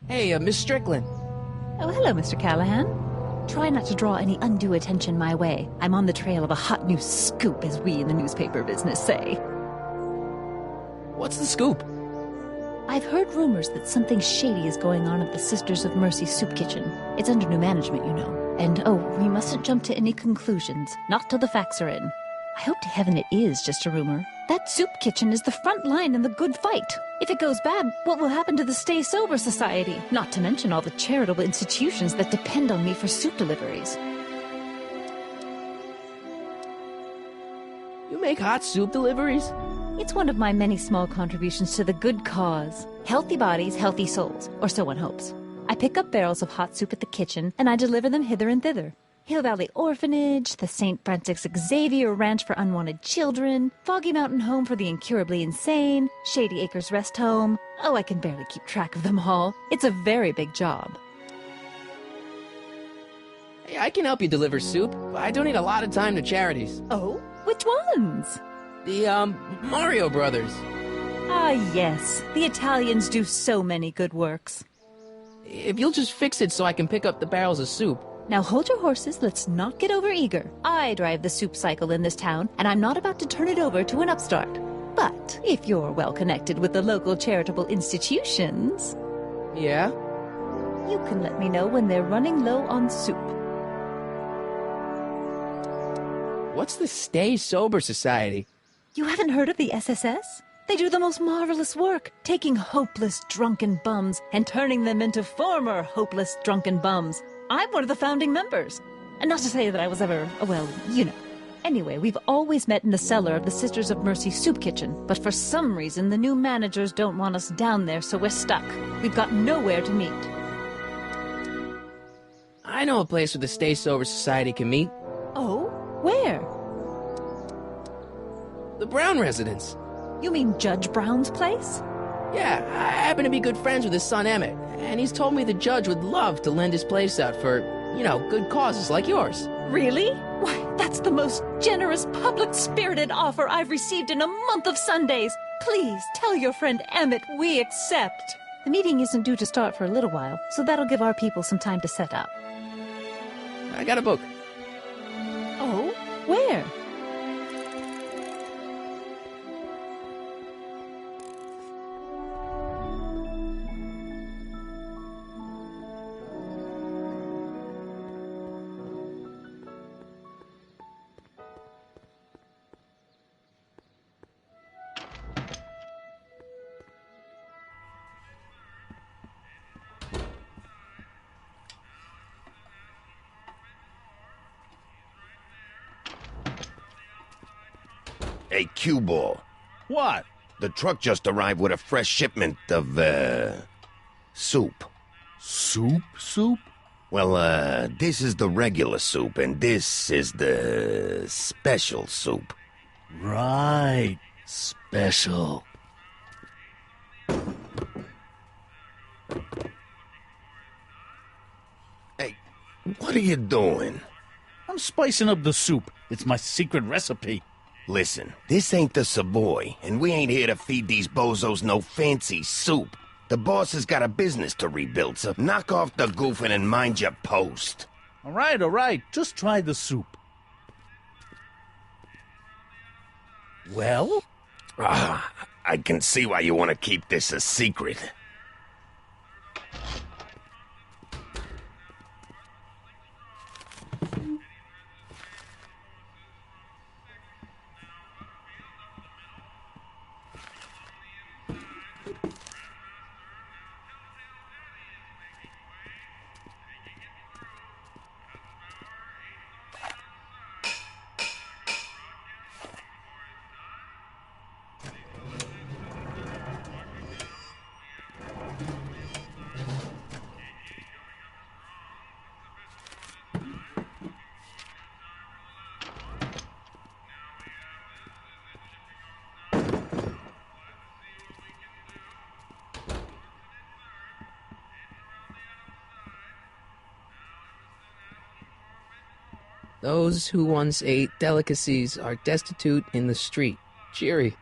Hey, Miss Strickland. Oh, hello, Mr. Callahan. Try not to draw any undue attention my way. I'm on the trail of a hot new scoop, as we in the newspaper business say. What's the scoop? I've heard rumors that something shady is going on at the Sisters of Mercy soup kitchen. It's under new management, you know. And, we mustn't jump to any conclusions, not till the facts are in. I hope to heaven it is just a rumor. That soup kitchen is the front line in the good fight. If it goes bad, what will happen to the Stay Sober Society? Not to mention all the charitable institutions that depend on me for soup deliveries. You make hot soup deliveries? It's one of my many small contributions to the good cause. Healthy bodies, healthy souls, or so one hopes. I pick up barrels of hot soup at the kitchen, and I deliver them hither and thither. Hill Valley Orphanage, the St. Francis Xavier Ranch for Unwanted Children, Foggy Mountain Home for the Incurably Insane, Shady Acres Rest Home. Oh, I can barely keep track of them all. It's a very big job. Hey, I can help you deliver soup. I donate a lot of time to charities. Oh? Which ones? The, Mario Brothers. Ah, yes. The Italians do so many good works. If you'll just fix it so I can pick up the barrels of soup. Now hold your horses, let's not get overeager. I drive the soup cycle in this town, and I'm not about to turn it over to an upstart. But if you're well connected with the local charitable institutions... Yeah? You can let me know when they're running low on soup. What's the Stay Sober Society? You haven't heard of the SSS? They do the most marvelous work, taking hopeless drunken bums and turning them into former hopeless drunken bums. I'm one of the founding members. And not to say that I was ever, well, you know. Anyway, we've always met in the cellar of the Sisters of Mercy soup kitchen, but for some reason the new managers don't want us down there, so we're stuck. We've got nowhere to meet. I know a place where the Stay Sober Society can meet. Oh? Where? The Brown residence. You mean Judge Brown's place? Yeah, I happen to be good friends with his son Emmett, and he's told me the judge would love to lend his place out for, you know, good causes like yours. Really? Why, that's the most generous, public-spirited offer I've received in a month of Sundays. Please, tell your friend Emmett we accept. The meeting isn't due to start for a little while, so that'll give our people some time to set up. I got a book. Oh? Where? Hey, cue ball. What? The truck just arrived with a fresh shipment of, soup. Soup? Well, this is the regular soup, and this is the special soup. Right. Special. Hey, what are you doing? I'm spicing up the soup. It's my secret recipe. Listen, this ain't the Savoy, and we ain't here to feed these bozos no fancy soup. The boss has got a business to rebuild, so knock off the goofing and mind your post. All right. Just try the soup. Well? I can see why you want to keep this a secret. Those who once ate delicacies are destitute in the street. Cheery.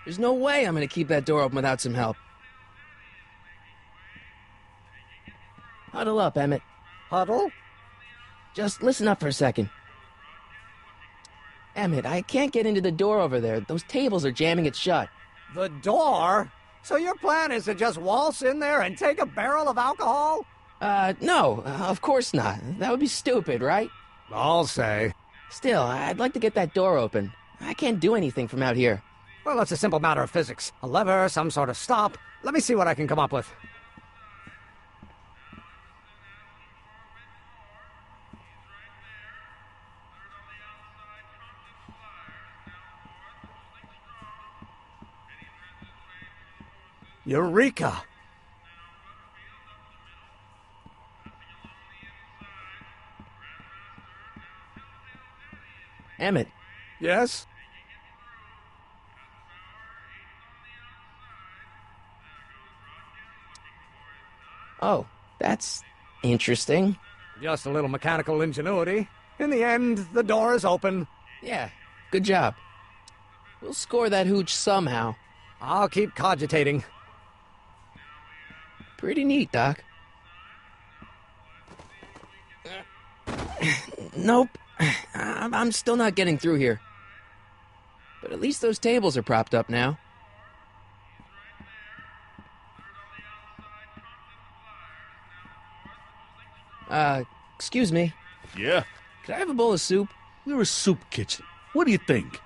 There's no way I'm gonna keep that door open without some help. Huddle up, Emmett. Huddle? Just listen up for a second. Emmett, I can't get into the door over there. Those tables are jamming it shut. The door? So your plan is to just waltz in there and take a barrel of alcohol? No, of course not. That would be stupid, right? I'll say. Still, I'd like to get that door open. I can't do anything from out here. Well, it's a simple matter of physics. A lever, some sort of stop. Let me see what I can come up with. Eureka! Emmett, Yes? oh, that's interesting. Just a little mechanical ingenuity. In the end, the door is open. Yeah, good job. We'll score that hooch somehow. I'll keep cogitating. Pretty neat, Doc. Nope. I'm still not getting through here. But at least those tables are propped up now. Excuse me. Yeah, Could I have a bowl of soup? we're a soup kitchen. What do you think?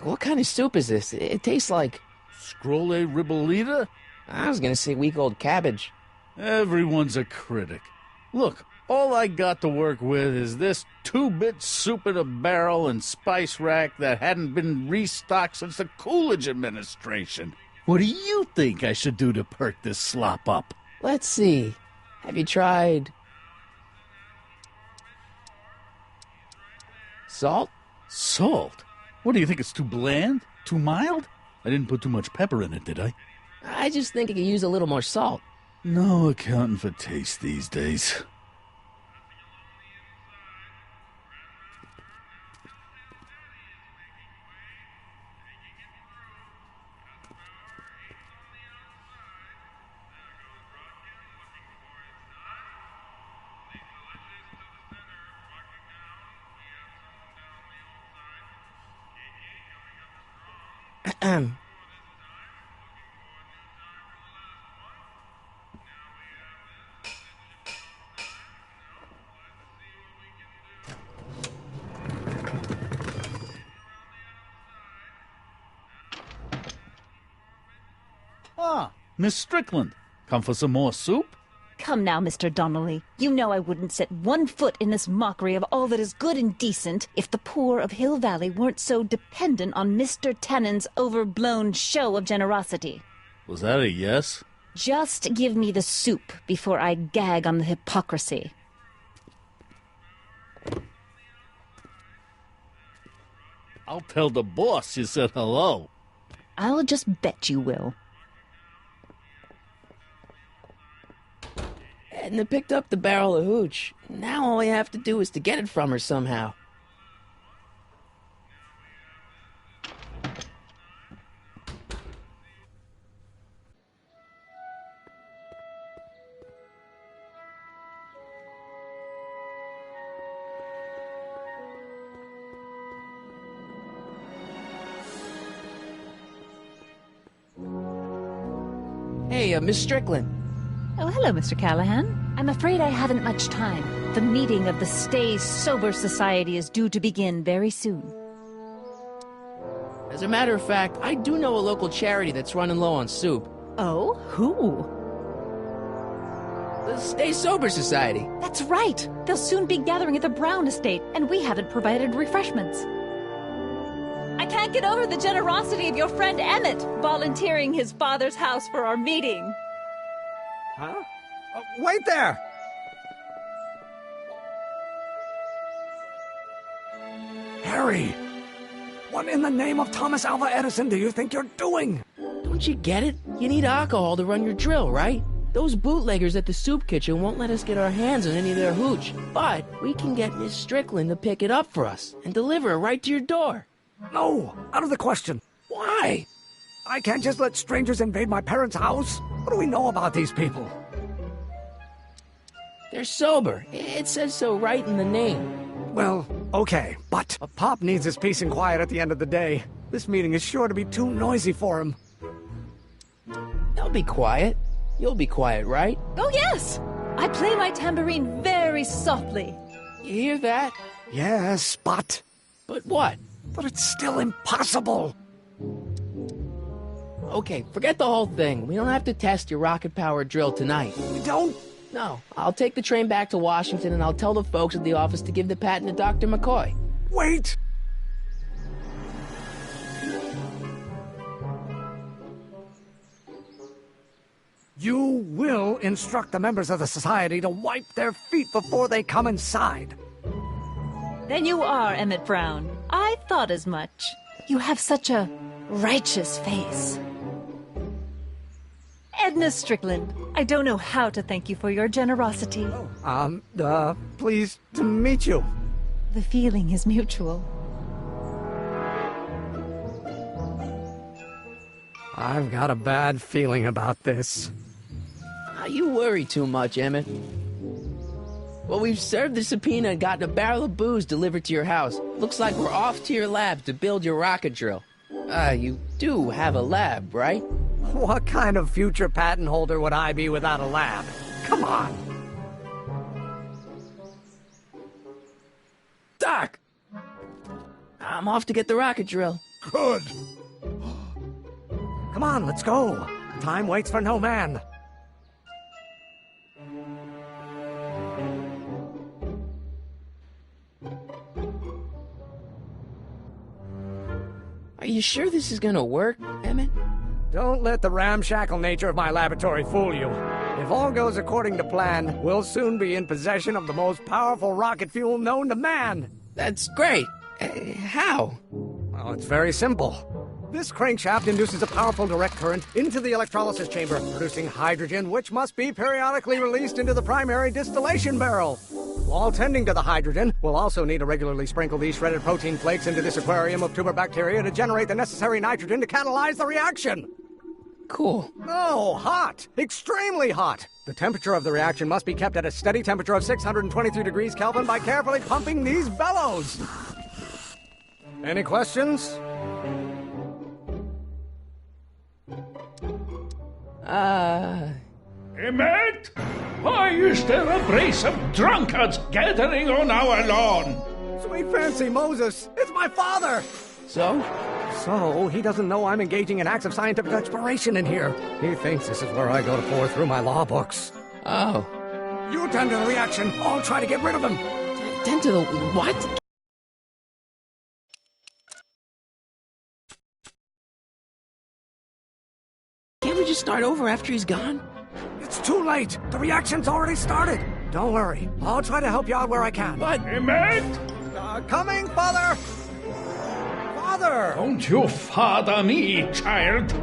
What kind of soup is this? It tastes like... Scrolle ribolita? I was gonna say week-old cabbage. Everyone's a critic. Look, all I got to work with is this 2-bit soup in a barrel and spice rack that hadn't been restocked since the Coolidge administration. What do you think I should do to perk this slop up? Let's see. Have you tried... salt? Salt? What do you think, it's too bland? Too mild? I didn't put too much pepper in it, did I? I just think it could use a little more salt. No accounting for taste these days. Ah, Miss Strickland. Come for some more soup? Come now, Mr. Donnelly. You know I wouldn't set one foot in this mockery of all that is good and decent if the poor of Hill Valley weren't so dependent on Mr. Tannen's overblown show of generosity. Was that a yes? Just give me the soup before I gag on the hypocrisy. I'll tell the boss you said hello. I'll just bet you will. Edna picked up the barrel of hooch. Now all we have to do is to get it from her somehow. Hey, Miss Strickland. Oh, hello, Mr. Callahan. I'm afraid I haven't much time. The meeting of the Stay Sober Society is due to begin very soon. As a matter of fact, I do know a local charity that's running low on soup. Oh, who? The Stay Sober Society. That's right. They'll soon be gathering at the Brown estate, and we haven't provided refreshments. I can't get over the generosity of your friend Emmett volunteering his father's house for our meeting. Huh? Wait there! Harry! What in the name of Thomas Alva Edison do you think you're doing? Don't you get it? You need alcohol to run your drill, right? Those bootleggers at the soup kitchen won't let us get our hands on any of their hooch. But we can get Miss Strickland to pick it up for us and deliver it right to your door. No, out of the question. Why? I can't just let strangers invade my parents' house. What do we know about these people? They're sober. It says so right in the name. Well, okay, but a Pop needs his peace and quiet at the end of the day. This meeting is sure to be too noisy for him. They'll be quiet. You'll be quiet, right? Oh, yes! I play my tambourine very softly. You hear that? Yes, but But what? it's still impossible. Okay, forget the whole thing. We don't have to test your rocket-powered drill tonight. We don't... No, I'll take the train back to Washington and I'll tell the folks at the office to give the patent to Dr. McCoy. Wait! You will instruct the members of the society to wipe their feet before they come inside. Then you are Emmett Brown. I thought as much. You have such a righteous face. Edna Strickland, I don't know how to thank you for your generosity. Pleased to meet you. The feeling is mutual. I've got a bad feeling about this. You worry too much, Emmett. Well, we've served the subpoena and gotten a barrel of booze delivered to your house. Looks like we're off to your lab to build your rocket drill. You do have a lab, right? What kind of future patent holder would I be without a lab? Come on! Doc! I'm off to get the rocket drill. Good. Come on, let's go. Time waits for no man. Are you sure this is gonna work, Emmett? Don't let the ramshackle nature of my laboratory fool you. If all goes according to plan, we'll soon be in possession of the most powerful rocket fuel known to man. That's great. How? Well, it's very simple. This crankshaft induces a powerful direct current into the electrolysis chamber, producing hydrogen, which must be periodically released into the primary distillation barrel. While tending to the hydrogen, we'll also need to regularly sprinkle these shredded protein flakes into this aquarium of tuber bacteria to generate the necessary nitrogen to catalyze the reaction. Cool. No, hot! Extremely hot! The temperature of the reaction must be kept at a steady temperature of 623 degrees Kelvin by carefully pumping these bellows. Any questions? Emmett? Why is there a brace of drunkards gathering on our lawn? Sweet fancy Moses, it's my father! So? So, he doesn't know I'm engaging in acts of scientific exploration in here. He thinks this is where I go to pour through my law books. Oh. You tend to the reaction. I'll try to get rid of him. Tend to the what? Can't we just start over after he's gone? It's too late. The reaction's already started. Don't worry. I'll try to help you out where I can. But... Emmett? Coming, Father! Father! Don't you father me, child.